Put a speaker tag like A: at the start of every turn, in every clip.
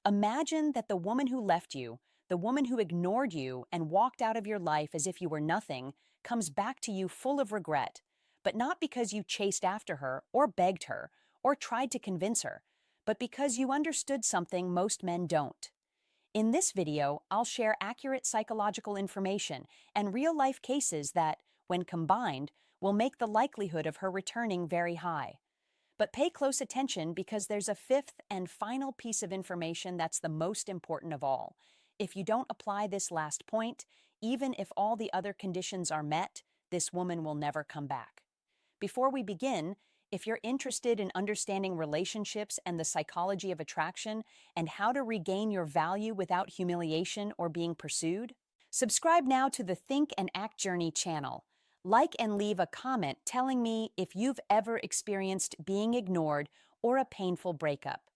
A: Imagine that the woman who left you, the woman who ignored you and walked out of your life as if you were nothing, comes back to you full of regret, but not because you chased after her or begged her or tried to convince her, but because you understood something most men don't. In this video, I'll share accurate psychological information and real-life cases that, when combined, will make the likelihood of her returning very high. But pay close attention because there's a fifth and final piece of information that's the most important of all. If you don't apply this last point, even if all the other conditions are met, this woman will never come back. Before we begin, if you're interested in understanding relationships and the psychology of attraction and how to regain your value without humiliation or being pursued, subscribe now to the Think and Act Journey channel. Like and leave a comment telling me if you've ever experienced being ignored or a painful breakup.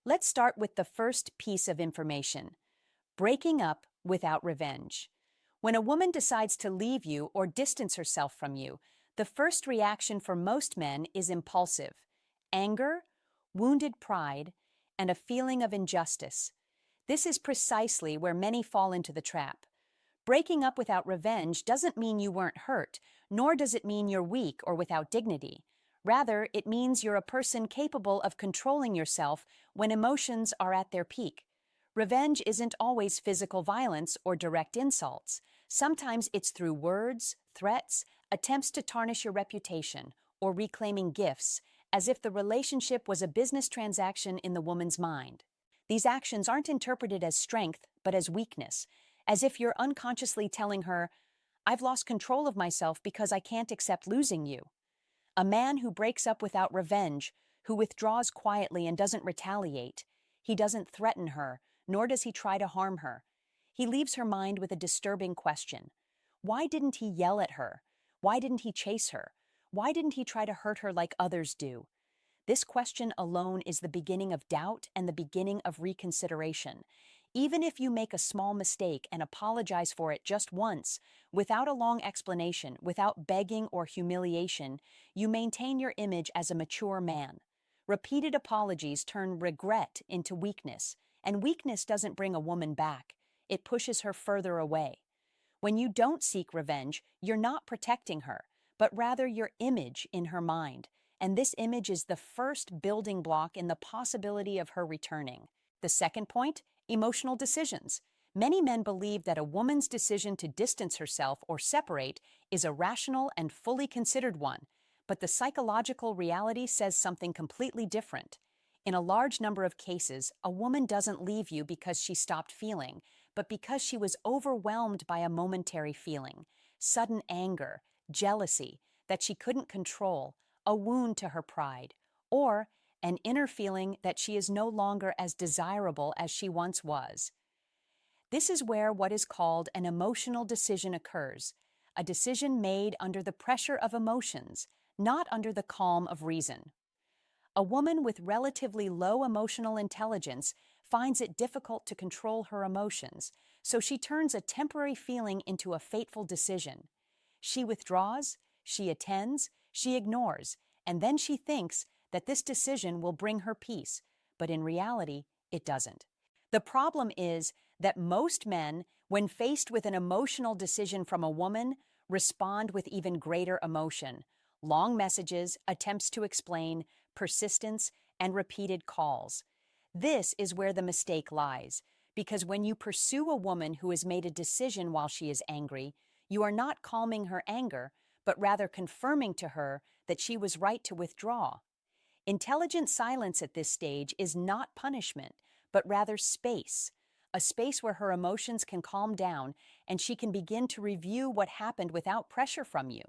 A: Let's start with the first piece of information: breaking up without revenge. When a woman decides to leave you or distance herself from you, the first reaction for most men is impulsive: anger, wounded pride, and a feeling of injustice. This is precisely where many fall into the trap. Breaking up without revenge doesn't mean you weren't hurt, nor does it mean you're weak or without dignity. Rather, it means you're a person capable of controlling yourself when emotions are at their peak. Revenge isn't always physical violence or direct insults. Sometimes it's through words, threats, attempts to tarnish your reputation, or reclaiming gifts, as if the relationship was a business transaction in the woman's mind. These actions aren't interpreted as strength, but as weakness, as if you're unconsciously telling her, "I've lost control of myself because I can't accept losing you." A man who breaks up without revenge, who withdraws quietly and doesn't retaliate, he doesn't threaten her, nor does he try to harm her. He leaves her mind with a disturbing question. Why didn't he yell at her? Why didn't he chase her? Why didn't he try to hurt her like others do? This question alone is the beginning of doubt and the beginning of reconsideration. Even if you make a small mistake and apologize for it just once, without a long explanation, without begging or humiliation, you maintain your image as a mature man. Repeated apologies turn regret into weakness, and weakness doesn't bring a woman back. It pushes her further away. When you don't seek revenge, you're not protecting her, but rather your image in her mind. And this image is the first building block in the possibility of her returning. The second point: emotional decisions. Many men believe that a woman's decision to distance herself or separate is a rational and fully considered one, but the psychological reality says something completely different. In a large number of cases, a woman doesn't leave you because she stopped feeling, but because she was overwhelmed by a momentary feeling, sudden anger, jealousy that she couldn't control, a wound to her pride, or an inner feeling that she is no longer as desirable as she once was. This is where what is called an emotional decision occurs, a decision made under the pressure of emotions, not under the calm of reason. A woman with relatively low emotional intelligence finds it difficult to control her emotions, so she turns a temporary feeling into a fateful decision. She withdraws, she attends, she ignores, and then she thinks that this decision will bring her peace, but in reality, it doesn't. The problem is that most men, when faced with an emotional decision from a woman, respond with even greater emotion. Long messages, attempts to explain, persistence, and repeated calls. This is where the mistake lies, because when you pursue a woman who has made a decision while she is angry, you are not calming her anger, but rather confirming to her that she was right to withdraw. Intelligent silence at this stage is not punishment, but rather space, a space where her emotions can calm down and she can begin to review what happened without pressure from you.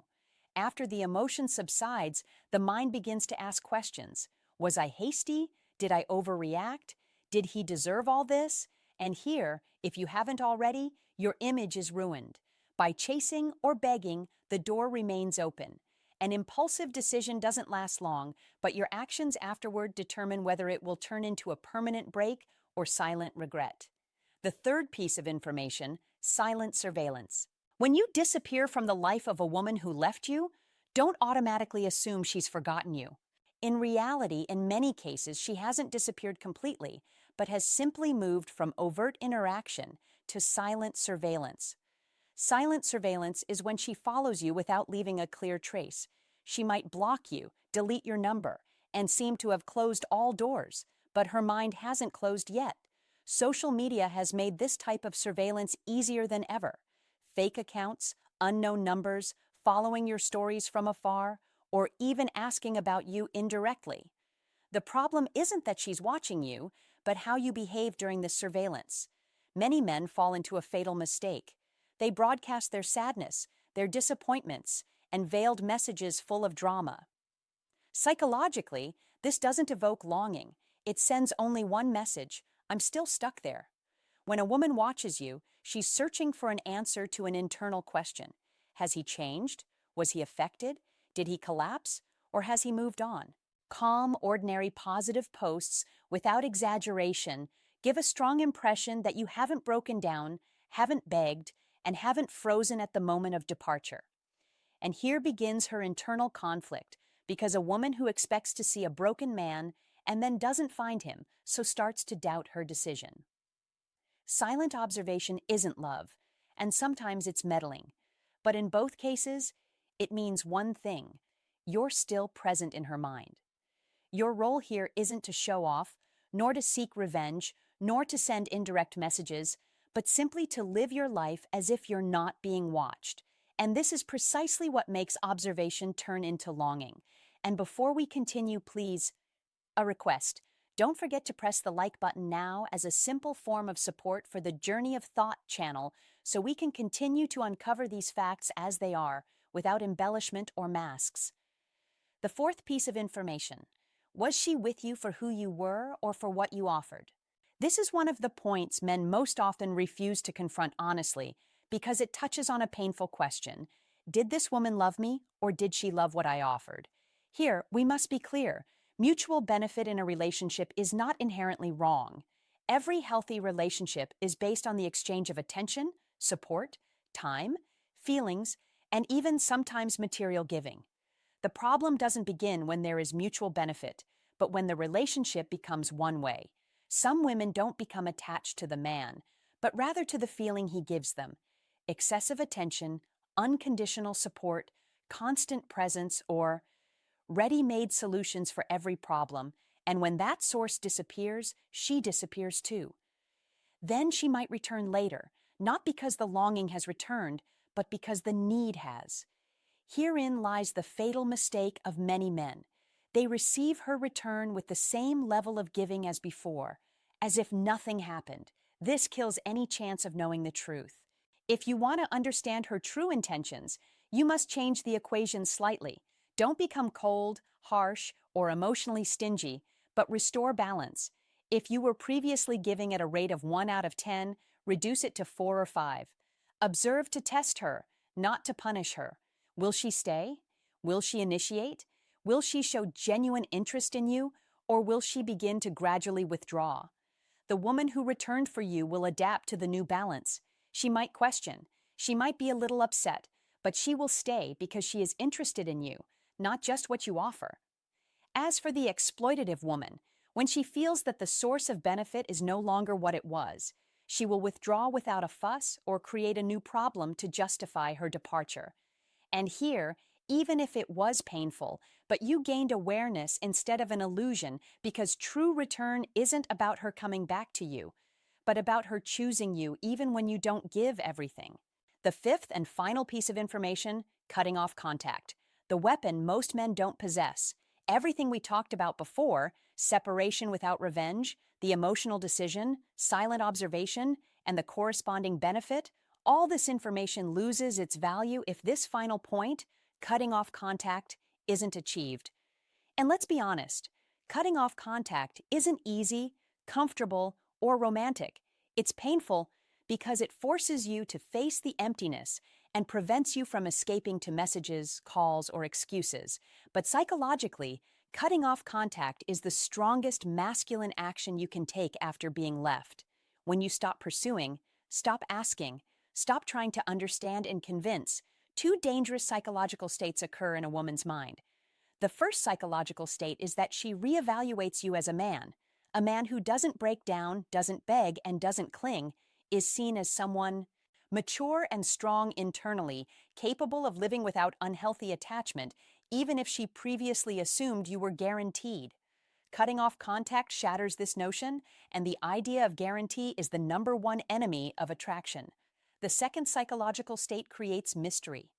A: After the emotion subsides, the mind begins to ask questions. Was I hasty? Did I overreact? Did he deserve all this? And here, if you haven't already, your image is ruined. By chasing or begging, the door remains open. An impulsive decision doesn't last long, but your actions afterward determine whether it will turn into a permanent break or silent regret. The third piece of information: silent surveillance. When you disappear from the life of a woman who left you, don't automatically assume she's forgotten you. In reality, in many cases, she hasn't disappeared completely, but has simply moved from overt interaction to silent surveillance. Silent surveillance is when she follows you without leaving a clear trace. She might block you, delete your number, and seem to have closed all doors, but her mind hasn't closed yet. Social media has made this type of surveillance easier than ever. Fake accounts, unknown numbers, following your stories from afar, or even asking about you indirectly. The problem isn't that she's watching you, but how you behave during this surveillance. Many men fall into a fatal mistake. They broadcast their sadness, their disappointments, and veiled messages full of drama. Psychologically, this doesn't evoke longing. It sends only one message: I'm still stuck there. When a woman watches you, she's searching for an answer to an internal question. Has he changed? Was he affected? Did he collapse? Or has he moved on? Calm, ordinary, positive posts, without exaggeration, give a strong impression that you haven't broken down, haven't begged, and haven't frozen at the moment of departure. And here begins her internal conflict, because a woman who expects to see a broken man and then doesn't find him, so starts to doubt her decision. Silent observation isn't love, and sometimes it's meddling. But in both cases, it means one thing: you're still present in her mind. Your role here isn't to show off, nor to seek revenge, nor to send indirect messages, but simply to live your life as if you're not being watched. And this is precisely what makes observation turn into longing. And before we continue, please, a request. Don't forget to press the like button now as a simple form of support for the Journey of Thought channel, so we can continue to uncover these facts as they are, without embellishment or masks. The fourth piece of information: was she with you for who you were or for what you offered? This is one of the points men most often refuse to confront honestly, because it touches on a painful question. Did this woman love me, or did she love what I offered? Here, we must be clear. Mutual benefit in a relationship is not inherently wrong. Every healthy relationship is based on the exchange of attention, support, time, feelings, and even sometimes material giving. The problem doesn't begin when there is mutual benefit, but when the relationship becomes one way. Some women don't become attached to the man, but rather to the feeling he gives them. Excessive attention, unconditional support, constant presence, or ready-made solutions for every problem, and when that source disappears, she disappears too. Then she might return later, not because the longing has returned, but because the need has. Herein lies the fatal mistake of many men. They receive her return with the same level of giving as before, as if nothing happened. This kills any chance of knowing the truth. If you want to understand her true intentions, you must change the equation slightly. Don't become cold, harsh, or emotionally stingy, but restore balance. If you were previously giving at a rate of 1 out of 10, reduce it to 4 or 5. Observe to test her, not to punish her. Will she stay? Will she initiate? Will she show genuine interest in you, or will she begin to gradually withdraw? The woman who returned for you will adapt to the new balance. She might question. She might be a little upset, but she will stay because she is interested in you, not just what you offer. As for the exploitative woman, when she feels that the source of benefit is no longer what it was, she will withdraw without a fuss or create a new problem to justify her departure. And here, even if it was painful, but you gained awareness instead of an illusion, because true return isn't about her coming back to you, but about her choosing you even when you don't give everything. The fifth and final piece of information: cutting off contact. The weapon most men don't possess. Everything we talked about before, separation without revenge, the emotional decision, silent observation, and the corresponding benefit, all this information loses its value if this final point, cutting off contact, isn't achieved. And let's be honest, cutting off contact isn't easy, comfortable, or romantic. It's painful because it forces you to face the emptiness and prevents you from escaping to messages, calls, or excuses. But psychologically, cutting off contact is the strongest masculine action you can take after being left. When you stop pursuing, stop asking, stop trying to understand and convince, two dangerous psychological states occur in a woman's mind. The first psychological state is that she reevaluates you as a man. A man who doesn't break down, doesn't beg, and doesn't cling is seen as someone mature and strong internally, capable of living without unhealthy attachment, even if she previously assumed you were guaranteed. Cutting off contact shatters this notion, and the idea of guarantee is the number one enemy of attraction. The second psychological state creates mystery.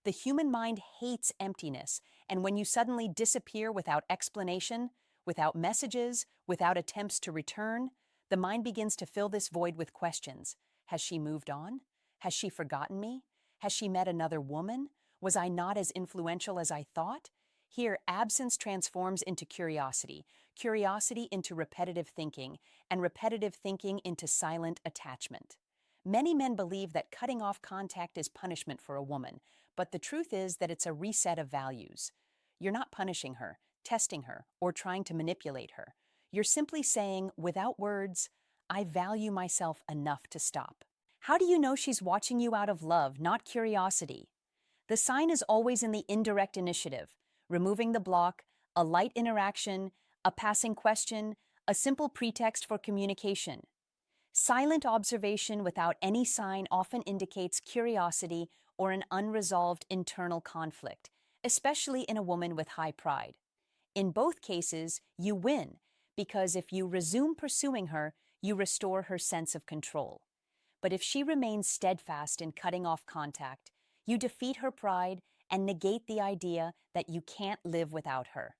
A: The human mind hates emptiness, and when you suddenly disappear without explanation, without messages, without attempts to return, the mind begins to fill this void with questions. Has she moved on? Has she forgotten me? Has she met another woman? Was I not as influential as I thought? Here, absence transforms into curiosity, curiosity into repetitive thinking, and repetitive thinking into silent attachment. Many men believe that cutting off contact is punishment for a woman, but the truth is that it's a reset of values. You're not punishing her, testing her, or trying to manipulate her. You're simply saying, without words, I value myself enough to stop. How do you know she's watching you out of love, not curiosity? The sign is always in the indirect initiative, removing the block, a light interaction, a passing question, a simple pretext for communication. Silent observation without any sign often indicates curiosity or an unresolved internal conflict, especially in a woman with high pride. In both cases, you win, because if you resume pursuing her, you restore her sense of control. But if she remains steadfast in cutting off contact, you defeat her pride and negate the idea that you can't live without her.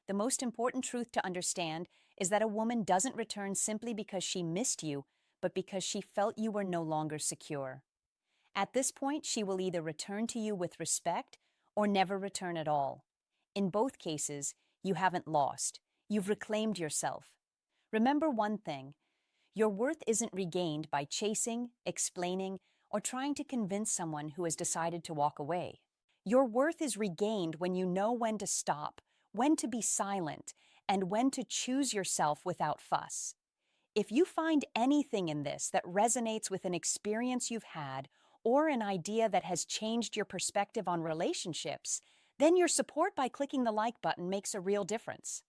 A: The most important truth to understand is that a woman doesn't return simply because she missed you, but because she felt you were no longer secure. At this point, she will either return to you with respect or never return at all. In both cases, you haven't lost. You've reclaimed yourself. Remember one thing: your worth isn't regained by chasing, explaining, or trying to convince someone who has decided to walk away. Your worth is regained when you know when to stop, when to be silent, and when to choose yourself without fuss. If you find anything in this that resonates with an experience you've had or an idea that has changed your perspective on relationships, then your support by clicking the like button makes a real difference.